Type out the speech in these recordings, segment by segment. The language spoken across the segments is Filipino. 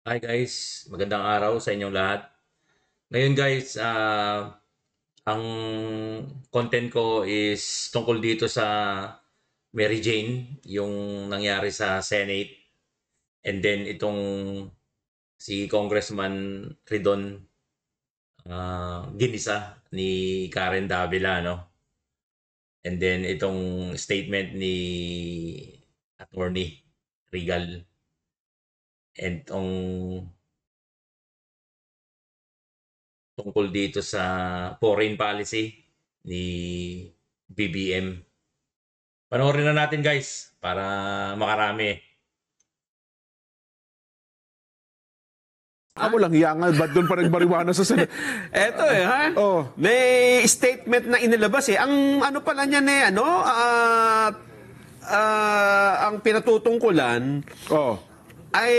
Hi guys, magandang araw sa inyong lahat. Ngayon guys, ang content ko is tungkol dito sa Mary Jane, yung nangyari sa Senate. And then itong si Congressman Ridon ginisa ni Karen Davila, no? And then itong statement ni Attorney Regal. And tungkol dito sa foreign policy ni BBM. Panoorin na natin guys para makarami. Ako lang hiyangan, ba't doon pa nagbariwana sa Senate? Eto ha? Oh. May statement na inilabas eh. Ang ano pala niyan eh, ang pinatutungkulan Oh. ay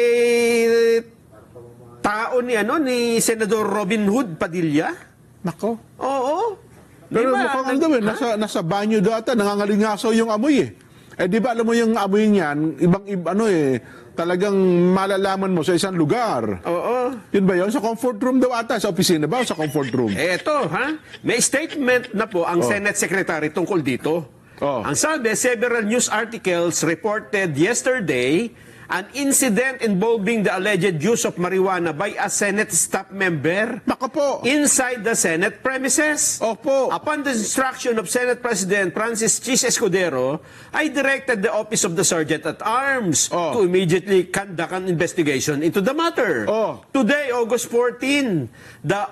tao ni Senador Robin Hood Padilla. Nako. Oo. Pero Di ba? mukhang ano daw nasa banyo data, nangangalingasaw yung amoy eh. Eh di ba alam mo yung amoy niyan, talagang malalaman mo sa isang lugar. Oo. Yun ba yun? Sa comfort room daw ata, sa opisina ba o sa comfort room? Eto ha? May statement na po ang Senate Secretary tungkol dito. Oh. Ang sabi, several news articles reported yesterday an incident involving the alleged use of marijuana by a Senate staff member Nako po. inside the Senate premises. Opo. Upon the instruction of Senate President Francis Chis Escudero, I directed the Office of the Sergeant at Arms Oh. to immediately conduct an investigation into the matter. Oh. Today, August 14, the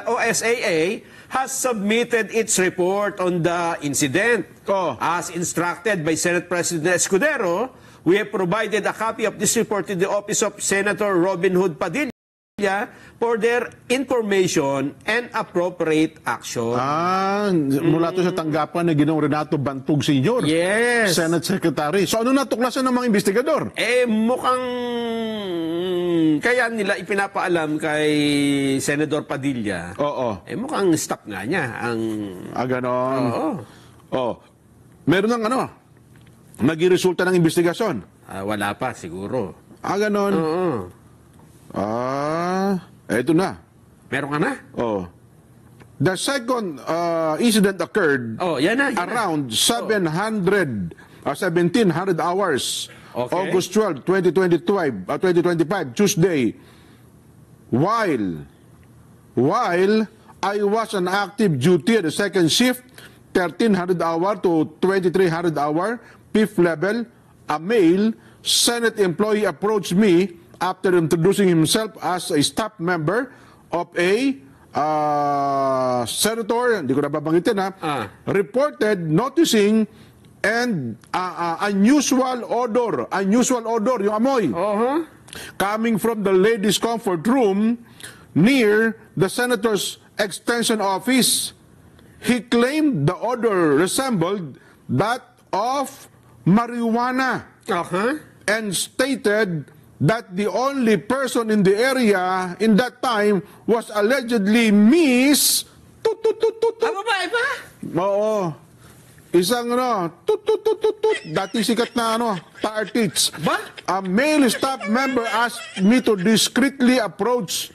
OSAA has submitted its report on the incident. Oh. As instructed by Senate President Escudero, we have provided a copy of this report to the Office of Senator Robin Hood Padilla for their information and appropriate action. Mula to sa tanggapan ni Ginoong Renato Bantug Sr. Yes. Senate Secretary. So ano natuklasan ng mga investigador? Mukhang kaya nila ipinapaalam kay Senador Padilla. Oo. Mukhang stop nga niya ang... Ganon. Oo. Oh. Meron ng naging-resulta ng investigasyon. Wala pa siguro. Ganon. Oo. Eto na. Meron ka na? Oh. The second incident occurred Yan na. around 1700 hours, Okay. August 12, 2025, Tuesday. While I was on active duty at the second shift, 1300 hour to 2300 hour, fifth level, a male Senate employee approached me after introducing himself as a staff member of a senator, hindi ko na babanggitin reported noticing and unusual odor, yung amoy, coming from the ladies' comfort room near the senator's extension office. He claimed the odor resembled that of marijuana and stated that the only person in the area in that time was allegedly Miss Ano ba, iba? Oo. Isang dati sikat na ta-artist. Ba? A male staff member asked me to discreetly approach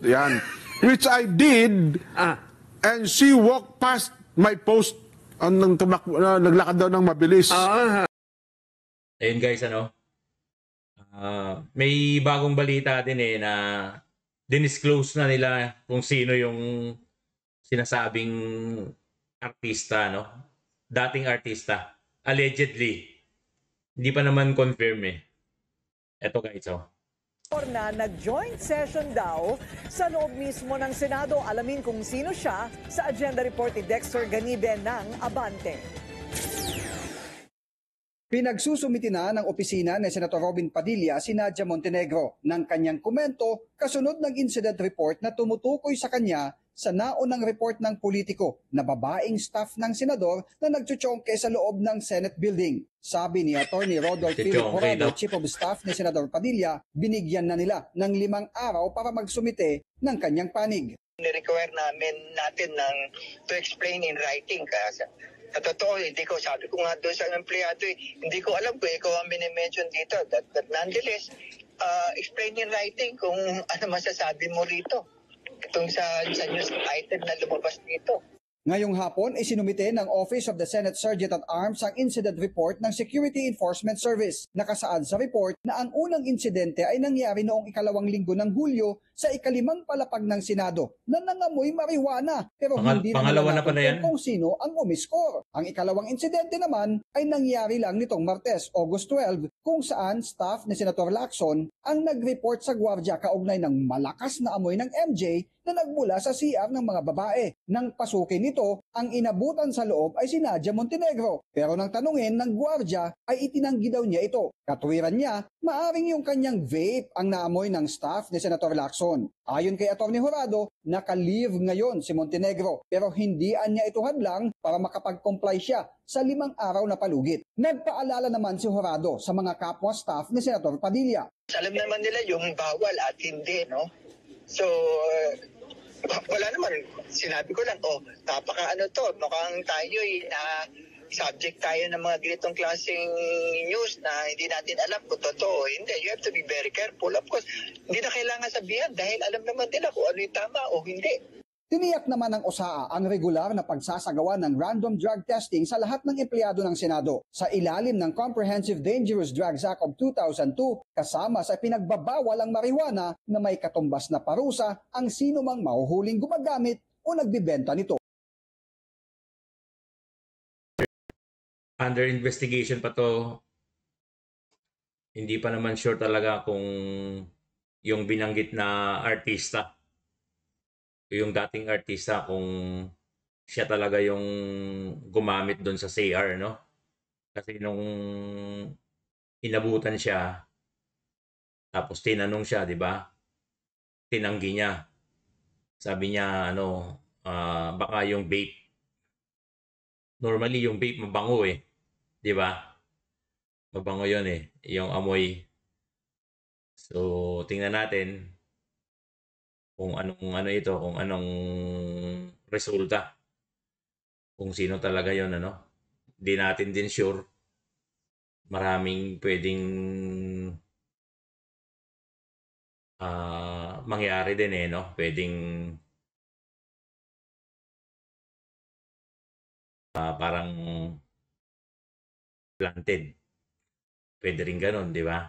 yan. Which I did. And she walked past my post. Naglakad daw ng mabilis. Ayun guys, may bagong balita din na dinisclose na nila kung sino yung sinasabing artista, dating artista. Allegedly. Hindi pa naman confirm Eto guys, na nag-joint session daw sa loob mismo ng Senado. Alamin kung sino siya sa agenda report ni Dexter Ganibe ng Abante. Pinagsusumiti na ng opisina ni Senator Robin Padilla si Nadia Montenegro ng kanyang komento kasunod ng incident report na tumutukoy sa kanya sa naunang report ng politiko na babaeng staff ng senador na nagtsutsongke sa loob ng Senate building. Sabi ni Atty. Rodolph Philip Horado, Chief of Staff ni Senador Padilla, binigyan na nila ng 5 araw para magsumite ng kanyang panig. Ni-require natin to explain in writing Totoo, hindi ko, sabi ko nga doon sa empleyado, hindi ko alam kung ikaw ang minimension dito. But nonetheless, explain in writing kung ano masasabi mo rito. Itong sa news item na lumabas dito. Ngayong hapon ay sinumite ng Office of the Senate Sergeant at Arms ang incident report ng Security Enforcement Service. Nakasaad sa report na ang unang insidente ay nangyari noong 2 linggo ng Hulyo sa 5 palapag ng Senado na nangamoy marijuana pero hindi pangalawa na pala yan? kung sino ang umiskor. Ang ikalawang insidente naman ay nangyari lang nitong Martes, August 12, kung saan staff ni Senator Lacson ang nag-report sa gwardya kaugnay ng malakas na amoy ng MJ na nagmula sa CR ng mga babae. Nang pasukin nito, ang inabutan sa loob ay si Nadia Montenegro. Pero nang tanungin ng gwardya ay itinanggi daw niya ito. Katwiran niya, maaring yung kanyang vape ang naamoy ng staff ni Senator Lacson. Ayon kay Atty. Jurado, naka-leave ngayon si Montenegro pero hindian niya ito hadlang para makapag-comply siya sa 5 araw na palugit. Nagpaalala naman si Jurado sa mga kapwa staff ni Senator Padilla. Alam naman nila yung bawal at hindi, no? So, wala naman. Sinabi ko lang, napaka-ano to, mukhang tayo na subject tayo ng mga ganitong klaseng news na hindi natin alam kung totoo. Hindi, you have to be very careful. Of course, hindi na kailangan sabihan dahil alam naman nila kung ano yung tama o hindi. Tiniyak naman ng OSAA ang regular na pagsasagawa ng random drug testing sa lahat ng empleyado ng Senado sa ilalim ng Comprehensive Dangerous Drugs Act of 2002 kasama sa pinagbabawal ang marijuana na may katumbas na parusa ang sino mang mahuhuling gumagamit o nagbibenta nito. Under investigation pa to. Hindi pa naman sure talaga kung yung binanggit na artista, yung dating artista, kung siya talaga yung gumamit doon sa CR, no? Kasi nung inabutan siya, tapos tinanong siya, di ba? Tinanggi niya. Sabi niya, baka yung vape. Normally, yung vape mabango eh. Di ba? Mabango yun eh. Yung amoy. So, tingnan natin kung kung anong resulta. Kung sino talaga yon, Hindi natin din sure. Maraming pwedeng mangyari din eh, no? Pwedeng parang planted. Pwede rin ganun, di ba?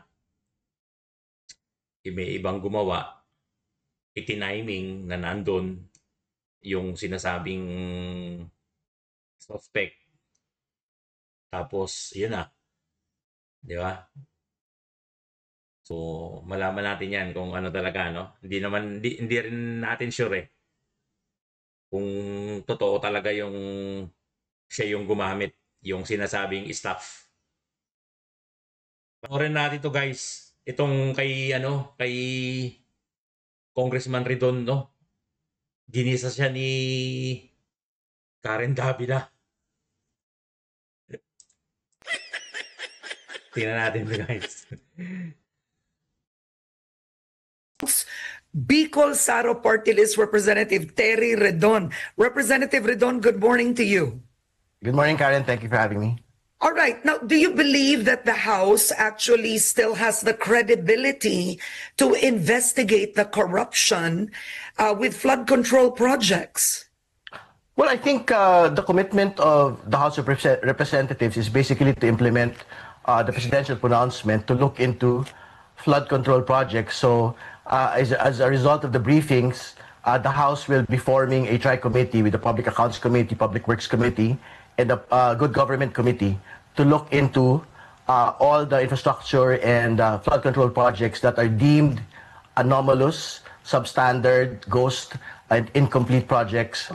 May ibang gumawa, itiniming na nandun yung sinasabing suspect. Tapos, yun na. Di ba? So, malaman natin yan kung ano talaga, no? Hindi rin natin sure eh. Kung totoo talaga yung siya yung gumamit, yung sinasabing staff. Panoorin natin to guys. Itong kay Congressman Redondo, ginisa siya ni Karen Davila. Tingnan natin guys. Bicol Saro Party List Representative Terry Redon. Representative Redon, good morning to you. Good morning, Karen. Thank you for having me. All right. Now, do you believe that the House actually still has the credibility to investigate the corruption with flood control projects? Well, I think the commitment of the House of Representatives is basically to implement the presidential pronouncement to look into flood control projects. So, as a result of the briefings, the House will be forming a tri-committee with the Public Accounts Committee, Public Works Committee, and the Good Government Committee to look into all the infrastructure and flood control projects that are deemed anomalous, substandard, ghost, and incomplete projects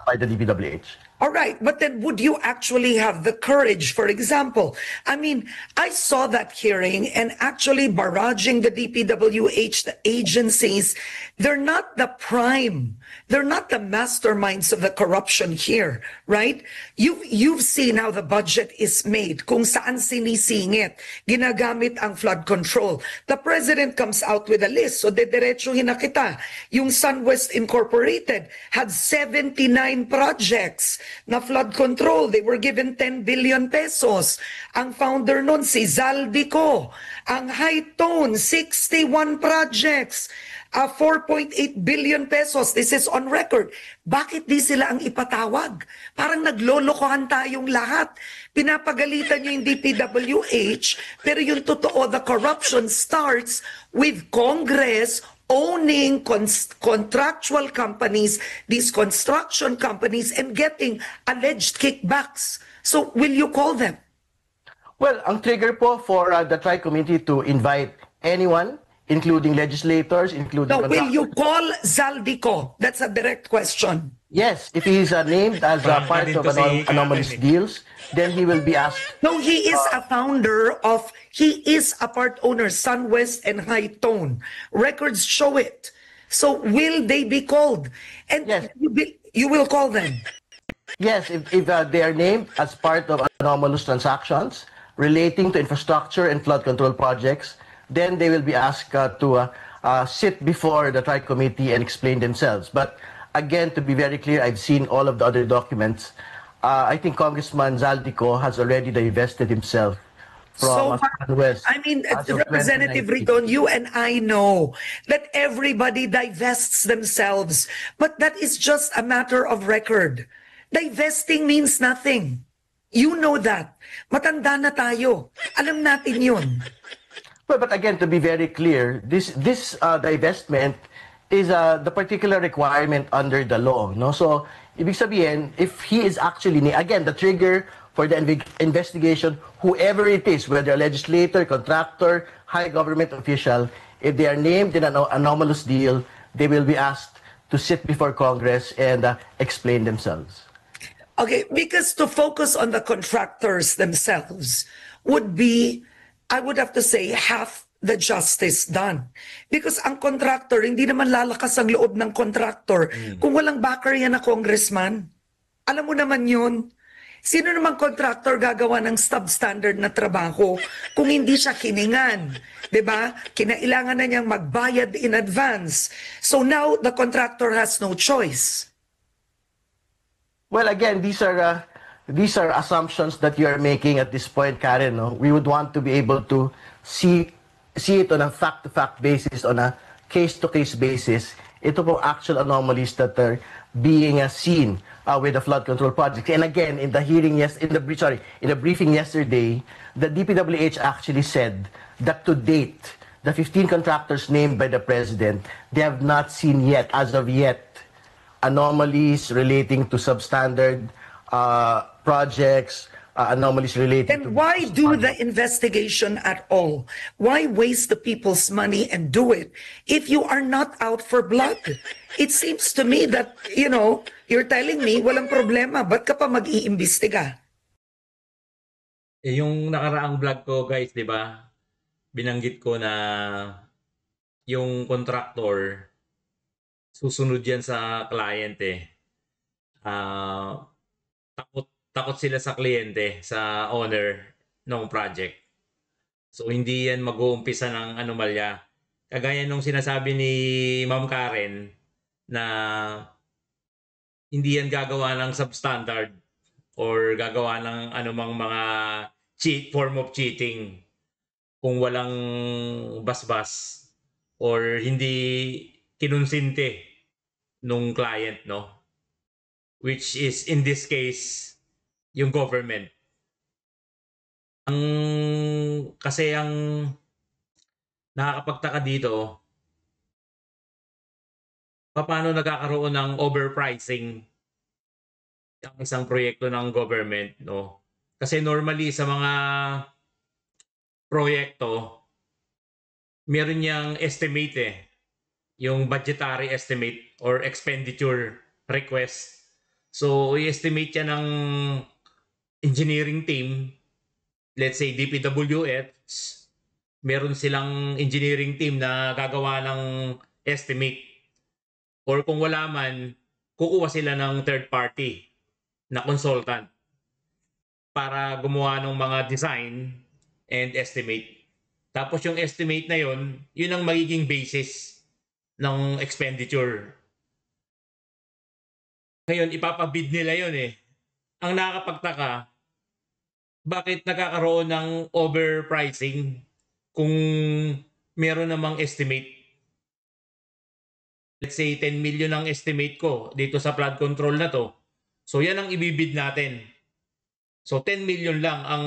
by the DPWH. All right, but then would you actually have the courage, for example? I mean, I saw that hearing and actually barraging the DPWH, the agencies, they're not the prime They're not the masterminds of the corruption here, right? You've seen how the budget is made, kung saan sinisingit, ginagamit ang flood control. The president comes out with a list, so dediretsuhin na kita. Yung SunWest Incorporated had 79 projects na flood control. They were given 10 billion pesos. Ang founder nun, si Zaldico. Ang High Tone, 61 projects. 4.8 billion pesos. This is on record. Bakit di sila ang ipatawag? Parang naglolokohan tayong lahat. Pinapagalitan nyo yung DPWH, pero yung totoo, the corruption starts with Congress owning contractual companies, these construction companies, and getting alleged kickbacks. So, will you call them? Well, ang trigger po for the Tri-Committee to invite anyone, including legislators, including... No, will you call Zaldico? That's a direct question. Yes, if he is named as a part of anomalous deals, then he will be asked. No, he is a founder of, he is a part owner, SunWest and High Tone. Records show it. So will they be called? And Yes. you will call them. Yes, if they are named as part of anomalous transactions relating to infrastructure and flood control projects, then they will be asked to sit before the Tri-Committee and explain themselves. But again, to be very clear, I've seen all of the other documents. I think Congressman Zaldico has already divested himself from SunWest. I mean, as of Representative 2019. Riton, you and I know that everybody divests themselves, but that is just a matter of record. Divesting means nothing. You know that. Matanda na tayo. Alam natin yun. Well, but again, to be very clear, this divestment is the particular requirement under the law. No? So, ibig sabihin, if he is actually, again, the trigger for the investigation, whoever it is, whether a legislator, contractor, high government official, if they are named in an anomalous deal, they will be asked to sit before Congress and explain themselves. Okay, because to focus on the contractors themselves would be, I would have to say, half the justice done. Because ang contractor, hindi naman lalakas ang loob ng contractor kung walang backer yan na congressman. Alam mo naman yun. Sino namang contractor gagawa ng substandard na trabaho kung hindi siya kiningan? Diba? Kinailangan na niyang magbayad in advance. So now, the contractor has no choice. Well, again, these are assumptions that you are making at this point, Karen. No? We would want to be able to see it on a fact-to-fact basis, on a case-to-case basis. Ito po actual anomalies that are being seen with the flood control project. And again, in the hearing in the briefing yesterday, the DPWH actually said that to date, the 15 contractors named by the president, they have not seen yet, as of yet, anomalies relating to substandard projects, anomalies related to... Then why do the investigation at all? Why waste the people's money and do it if you are not out for blood? It seems to me that, you're telling me walang problema, ba't ka pa mag-iimbestiga? Yung nakaraang vlog ko, guys, di ba? Binanggit ko na yung contractor susunod yan sa client takot sila sa kliyente, sa owner ng project. So hindi yan mag-uumpisa ng anomalya. Kagaya nung sinasabi ni Ma'am Karen na hindi yan gagawa ng substandard or gagawa ng anumang mga form of cheating kung walang basbas or hindi kinunsinte nung client, no? Which is, in this case, yung government. Kasi ang nakakapagtaka dito, paano nagkakaroon ng overpricing ang isang proyekto ng government, no? Kasi normally sa mga proyekto, meron niyang estimate yung budgetary estimate or expenditure request. So, i-estimate yan ng engineering team, let's say DPWH, meron silang engineering team na gagawa ng estimate. or kung wala man, kukuha sila ng third party na consultant para gumawa ng mga design and estimate. Tapos yung estimate na yun ang magiging basis ng expenditure. Ngayon, ipapabid nila yun eh. Ang nakakapagtaka, bakit nagkakaroon ng overpricing kung meron namang estimate? Let's say 10 million ang estimate ko dito sa flood control na to. So yan ang ibibid natin. So 10 million lang ang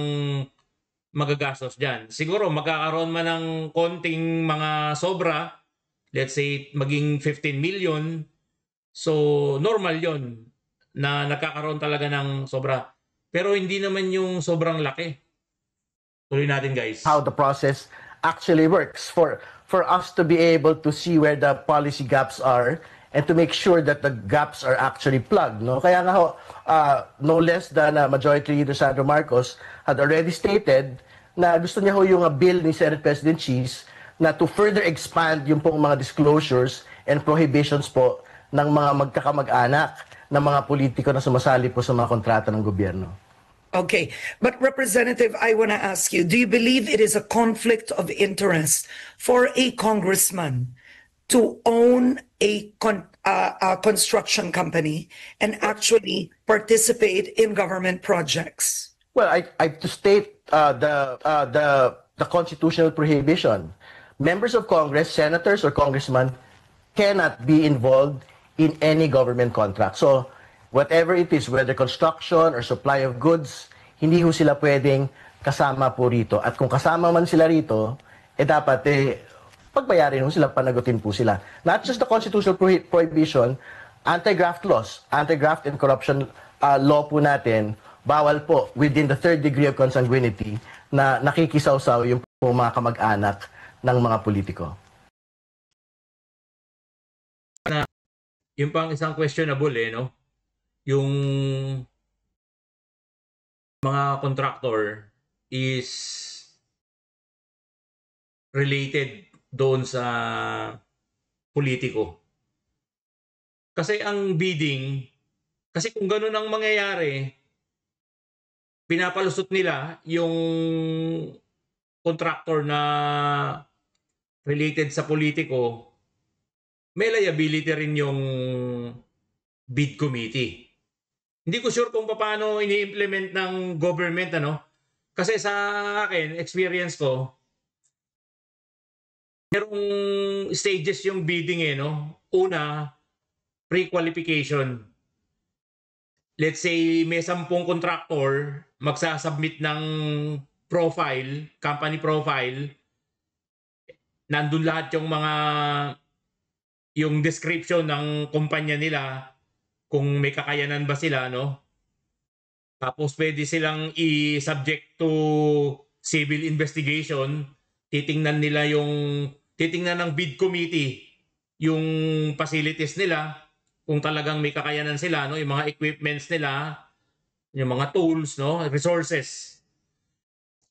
magagastos dyan. Siguro magkakaroon man ng konting mga sobra, let's say maging 15 million. So normal yon na nagkakaroon talaga ng sobra. Pero hindi naman yung sobrang laki. Tuloy natin, guys. How the process actually works for us to be able to see where the policy gaps are and to make sure that the gaps are actually plugged. No? Kaya nga ho, no less than Majority Leader Sandro Marcos had already stated na gusto niya ho yung bill ni Senate President Cheese na to further expand yung pong mga disclosures and prohibitions po ng mga magkakamag-anak ng mga politiko na sumasali po sa mga kontrata ng gobyerno. Okay, but Representative, I want to ask you, do you believe it is a conflict of interest for a congressman to own a construction company and actually participate in government projects? Well, I to state the constitutional prohibition. Members of Congress, senators or congressmen cannot be involved in any government contract. So, whatever it is, whether construction or supply of goods, hindi ho sila pwedeng kasama po rito. At kung kasama man sila rito, dapat pagbayarin ho sila, panagutin po sila. Not just the constitutional prohibition, anti-graft laws, anti-graft and corruption law po natin, bawal po within the third degree of consanguinity na nakikisawsaw yung po mga kamag-anak ng mga politiko. Yung pang isang questionable no? Yung mga contractor is related doon sa politiko. Kasi ang bidding, kasi kung ganun ang mangyayari, pinapalusot nila yung contractor na related sa politiko, may liability rin yung bid committee. Hindi ko sure kung paano ini-implement ng government, Kasi sa akin, experience ko, merong stages yung bidding Una, pre-qualification. Let's say may 10 contractor magsasubmit ng profile, company profile. Nandun lahat yung description ng kumpanya nila, kung may kakayanan ba sila, Tapos pwede silang i-subject to civil investigation. Titingnan ng bid committee yung facilities nila, kung talagang may kakayanan sila, yung mga equipments nila, yung mga tools, resources.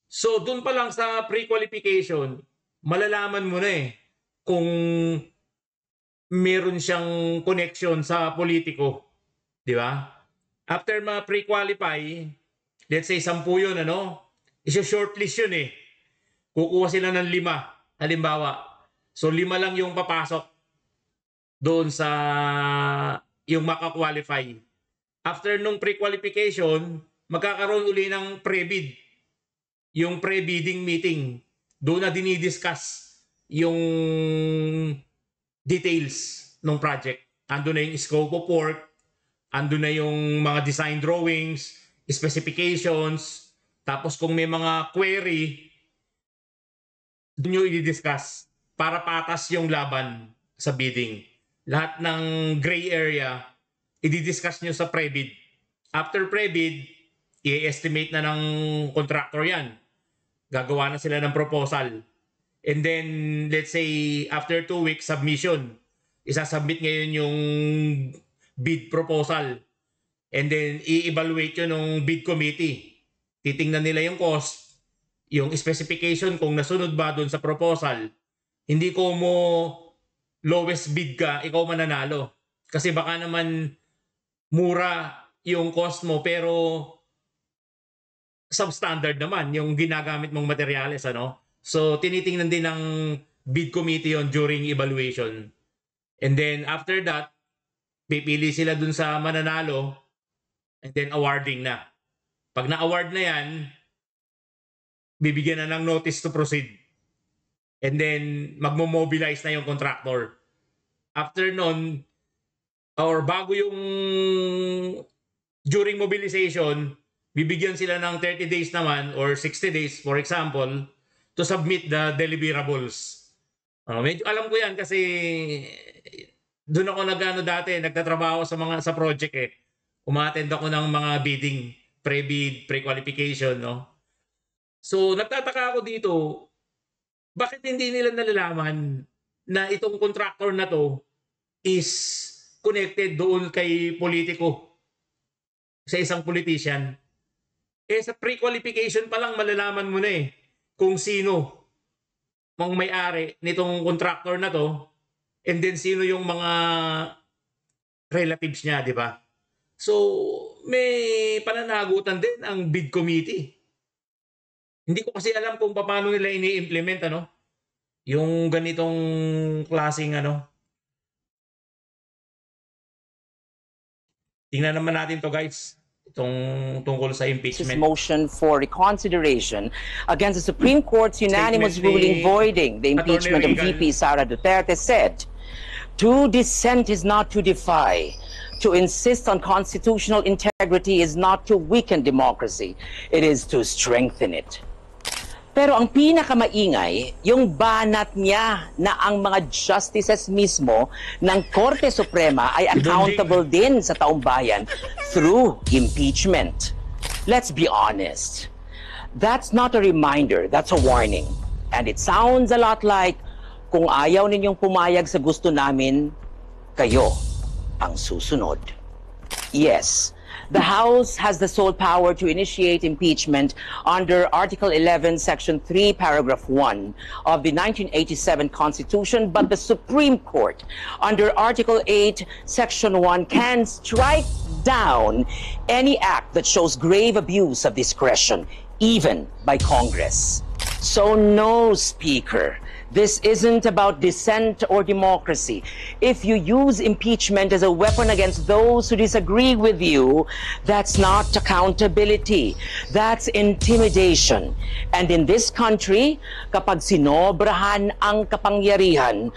So doon pa lang sa pre-qualification, malalaman mo na kung meron siyang connection sa politiko. Di ba? After ma-pre-qualify, let's say 10 yun, isa-shortlist yun Kukuha sila ng 5, halimbawa. So 5 lang yung papasok doon sa yung maka-qualify. After nung pre-qualification, magkakaroon uli ng pre-bid. Yung pre-bidding meeting. Doon na dinidiscuss yung details ng project. Ando na yung scope of work, ando na yung mga design drawings, specifications, tapos kung may mga query, doon nyo i-discuss para patas yung laban sa bidding. Lahat ng gray area, i-discuss nyo sa pre-bid. After pre-bid, i-estimate na ng contractor yan. Gagawa na sila ng proposal. And then, let's say, after 2 weeks, submission. Isasubmit ngayon yung bid proposal. And then, i-evaluate yun ng bid committee. Titingnan nila yung cost, yung specification, kung nasunod ba doon sa proposal. Hindi ko mo lowest bid ka, ikaw mananalo. Kasi baka naman mura yung cost mo pero substandard naman yung ginagamit mong materyales, ano? So, tinitingnan din ng bid committee yon during evaluation. And then, after that, pipili sila dun sa mananalo and then awarding na. Pag na-award na yan, bibigyan na ng notice to proceed. And then, magmo-mobilize na yung contractor. After nun, or bago yung during mobilization, bibigyan sila ng 30 days naman or 60 days, for example, to submit the deliverables. Medyo alam ko yan kasi doon ako dati, nagtatrabaho sa project eh. Umattend ako ng mga bidding, pre-bid, pre-qualification, no? So, nagtataka ako dito, bakit hindi nila nalalaman na itong contractor na to is connected doon kay politiko, sa isang politician? Sa pre-qualification pa lang malalaman mo na eh kung sino mang may-ari nitong contractor na to and then sino yung mga relatives niya, di ba? So, may pananagutan din ang bid committee. Hindi ko kasi alam kung paano nila ini-implement yung ganitong klaseng Tingnan naman natin to, guys. Itong tungkol sa impeachment. Motion for reconsideration against the Supreme Court's unanimous ruling voiding the impeachment of VP Sara Duterte said, "To dissent is not to defy. To insist on constitutional integrity is not to weaken democracy. It is to strengthen it." Pero ang pinakamaingay, yung banat niya na ang mga justices mismo ng Korte Suprema ay accountable din sa taong bayan through impeachment. Let's be honest. That's not a reminder, that's a warning. And it sounds a lot like, kung ayaw ninyong pumayag sa gusto namin, kayo ang susunod. Yes. The House has the sole power to initiate impeachment under Article 11, Section 3, Paragraph 1 of the 1987 Constitution, but the Supreme Court, under Article 8, Section 1, can strike down any act that shows grave abuse of discretion, even by Congress. So no, Speaker. This isn't about dissent or democracy. If you use impeachment as a weapon against those who disagree with you, that's not accountability. That's intimidation. And in this country, kapag sinobrahan ang kapangyarihan,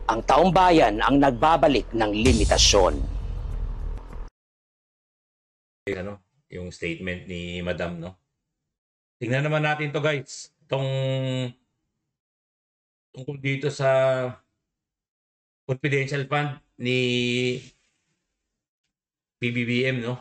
ang taong bayan ang nagbabalik ng limitasyon. Yung statement ni Madam, no? Tingnan naman natin to, guys. Tungkol dito sa confidential fund ni PBBM, no?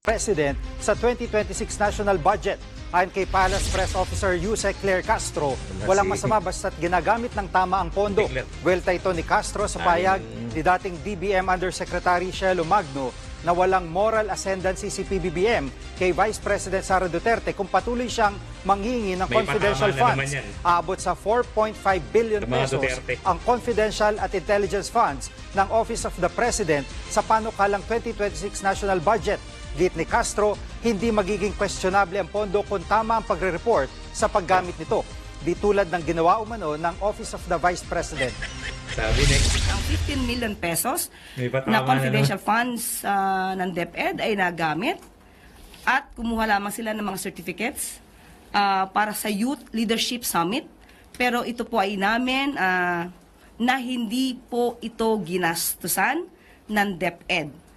President sa 2026 national budget. Ayon kay Palace Press Officer Yusek Claire Castro, walang masama basta't ginagamit ng tama ang pondo. Welta ito ni Castro sa payag ni dating DBM Undersecretary Shelo Magno na walang moral ascendancy si PBBM kay Vice President Sara Duterte kung patuloy siyang manghingi ng confidential funds. Aabot sa 4.5 billion pesos ang confidential at intelligence funds ng Office of the President sa panukalang 2026 national budget. Git ni Castro, hindi magiging questionable ang pondo kung tama ang pagre-report sa paggamit nito. Di tulad ng ginawa umano ng Office of the Vice President. Sabi next. Ang 15 million pesos na confidential funds ng DepEd ay nagamit at kumuha lamang sila ng mga certificates para sa Youth Leadership Summit. Pero ito po ay namin na hindi po ito ginastusan ng DepEd.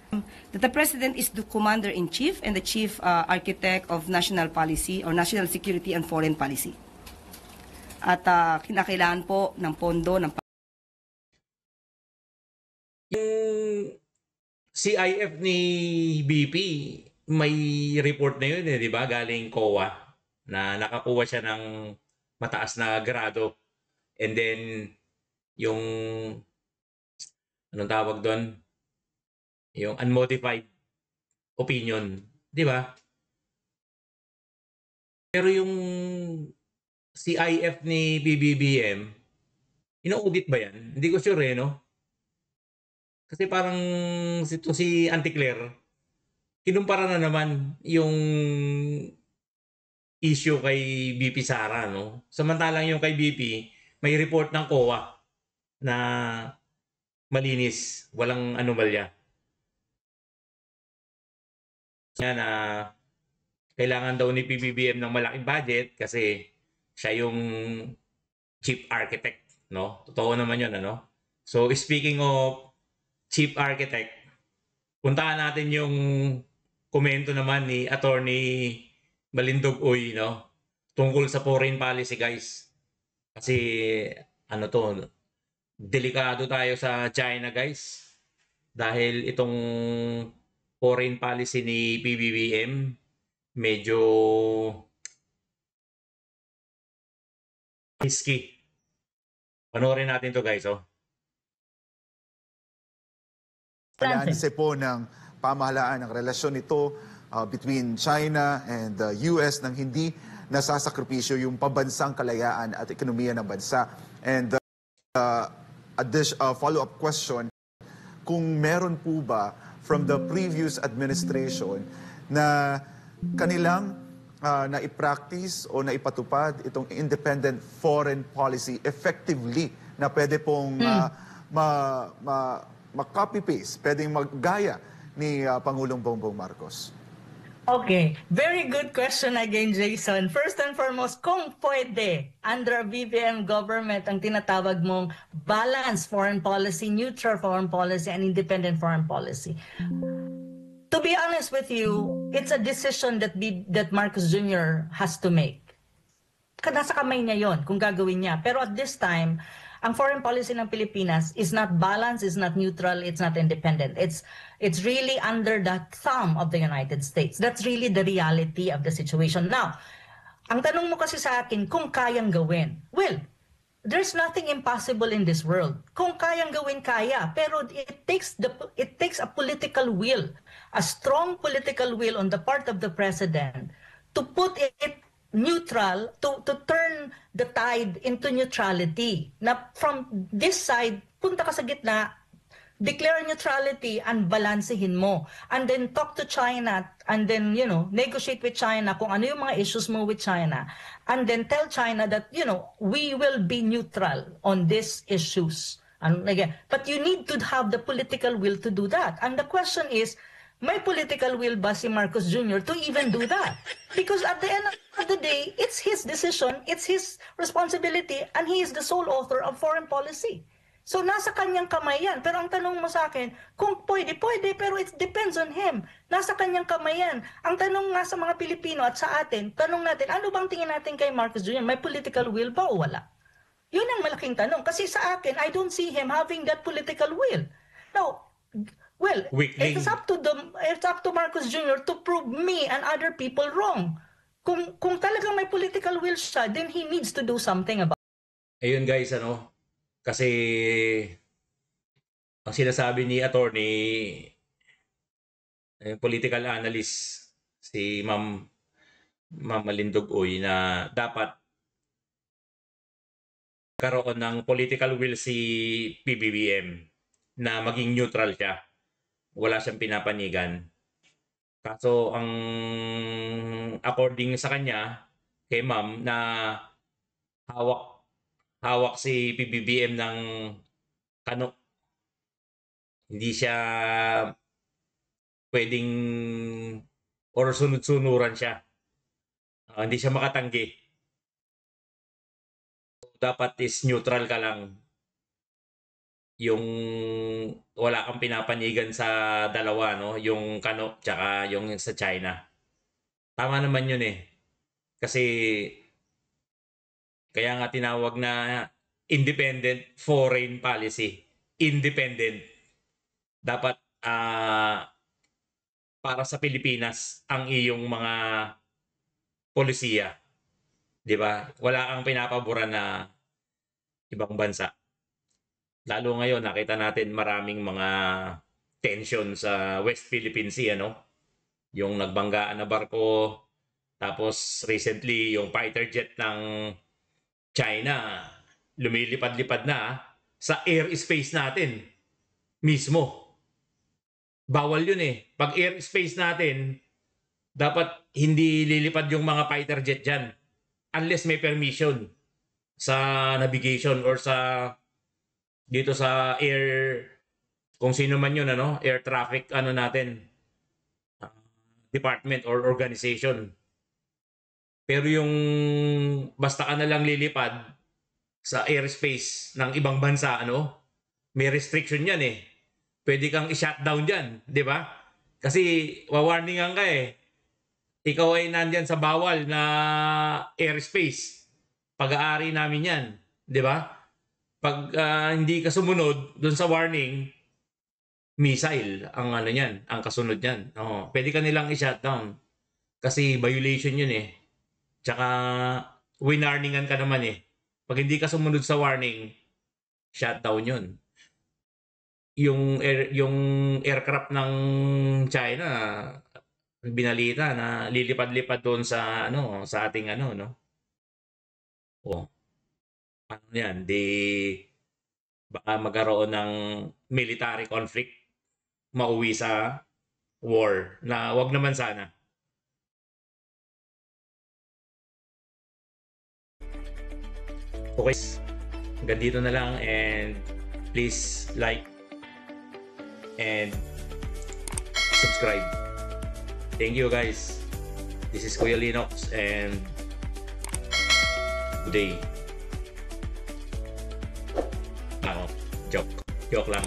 That the President is the Commander-in-Chief and the Chief Architect of National Policy or National Security and Foreign Policy. At kinakailangan po ng pondo ng yung CIF ni BP, may report na yun, di ba? Galing COA na nakakuha siya ng mataas na grado. And then, yung, anong tawag doon? Yung unmodified opinion. Di ba? Pero yung CIF ni BBBM, ino-audit ba yan? Hindi ko sure no? Kasi parang si Auntie Claire, kinumpara na naman yung issue kay BP Sara, no? Samantalang yung kay BP, may report ng COA na malinis, walang anomalya. Yan na kailangan daw ni PBBM ng malaking budget kasi siya yung chief architect, no? Totoo naman yun, ano? So, speaking of chief architect, puntahan natin yung komento naman ni Attorney Balindog Uy, no? Tungkol sa foreign policy, guys. Kasi, ano to, delikado tayo sa China, guys. Dahil itong foreign policy ni PBBM, medyo risky. Panoorin natin to, guys, oh. Balanse po ng pamahalaan ng relasyon ito between China and the US nang hindi nasasakripisyo yung pambansang kalayaan at ekonomiya ng bansa. And follow-up question, kung meron po ba from the previous administration na kanilang na-practice o na-ipatupad itong independent foreign policy effectively na pwede pong ma-copy-paste, pwedeng maggaya ni Pangulong Bongbong Marcos? Okay, very good question again, Jason. First and foremost, kung pwede, under BBM government, ang tinatawag mong balanced foreign policy, neutral foreign policy, and independent foreign policy. To be honest with you, it's a decision that Marcos Jr. has to make. Nasa kamay niya yon kung gagawin niya. Pero at this time, ang foreign policy ng Pilipinas is not balanced, is not neutral, it's not independent. It's really under the thumb of the United States. That's really the reality of the situation. Now, ang tanong mo kasi sa akin, kung kayang gawin. Well, there's nothing impossible in this world. Kung kayang gawin, kaya. Pero it takes a political will, a strong political will on the part of the president to put it neutral, to turn the tide into neutrality. Na from this side, punta ka sa gitna, declare neutrality and balansehin mo. And then talk to China and then, negotiate with China kung ano yung mga issues mo with China. And then tell China that, we will be neutral on these issues. And again, but you need to have the political will to do that. And the question is, may political will ba si Marcos Jr. to even do that? Because at the end of the day, it's his decision, it's his responsibility, and he is the sole author of foreign policy. So nasa kanyang kamay yan. Pero ang tanong mo sa akin, kung pwede, pero it depends on him. Nasa kanyang kamay yan. Ang tanong nga sa mga Pilipino at sa atin, tanong natin, ano bang tingin natin kay Marcos Jr.? May political will ba o wala? Yun ang malaking tanong. Kasi sa akin, I don't see him having that political will. Now, well, it's up to Marcos Jr. to prove me and other people wrong. Kung talagang may political will siya, then he needs to do something about it. Ayun guys, kasi ang sinasabi ni attorney, political analyst, si Ma'am Malindog Uy, na dapat karoon ng political will si PBBM na maging neutral siya. Wala siyang pinapanigan. Kaso ang according sa kanya, kay ma'am, na hawak si PBBM ng hindi siya pwedeng or sunod-sunuran siya. Hindi siya makatanggi. Dapat is neutral ka lang. Yung wala kang pinapanigan sa dalawa, no? Yung tsaka yung sa China. Tama naman yun eh. Kasi kaya nga tinawag na independent foreign policy. Independent. Dapat para sa Pilipinas ang iyong mga polisiya. 'Di ba? Wala kang pinapaboran na ibang bansa. Lalo ngayon, nakita natin maraming mga tension sa West Philippine Sea, Yung nagbanggaan na barko, tapos recently, yung fighter jet ng China, lumilipad-lipad na sa airspace natin. mismo. Bawal yun eh. Pag airspace natin, dapat hindi lilipad yung mga fighter jet dyan unless may permission sa navigation or sa dito sa air, kung sino man yun, ano, air traffic natin, department or organization. Pero yung basta ka na lang lilipad sa airspace ng ibang bansa, may restriction yan eh. Pwede kang i-shutdown dyan, di ba? Kasi wawarningan ka eh. Ikaw ay nandyan sa bawal na airspace. Pag-aari namin yan, di ba? Pag hindi ka sumunod doon sa warning, missile ang niyan, ang kasunod niyan. Pwede ka nilang i-shutdown kasi violation yun eh. Tsaka winarningan ka naman eh. Pag hindi ka sumunod sa warning, shutdown yun. Yung aircraft ng China, binalita na lilipad-lipad doon sa sa ating yan, baka magkaroon ng military conflict, mauwi sa war na wag naman sana. Okay, hanggang dito na lang, and please like and subscribe. Thank you guys. This is Kuya Linox and good day. Joke lang.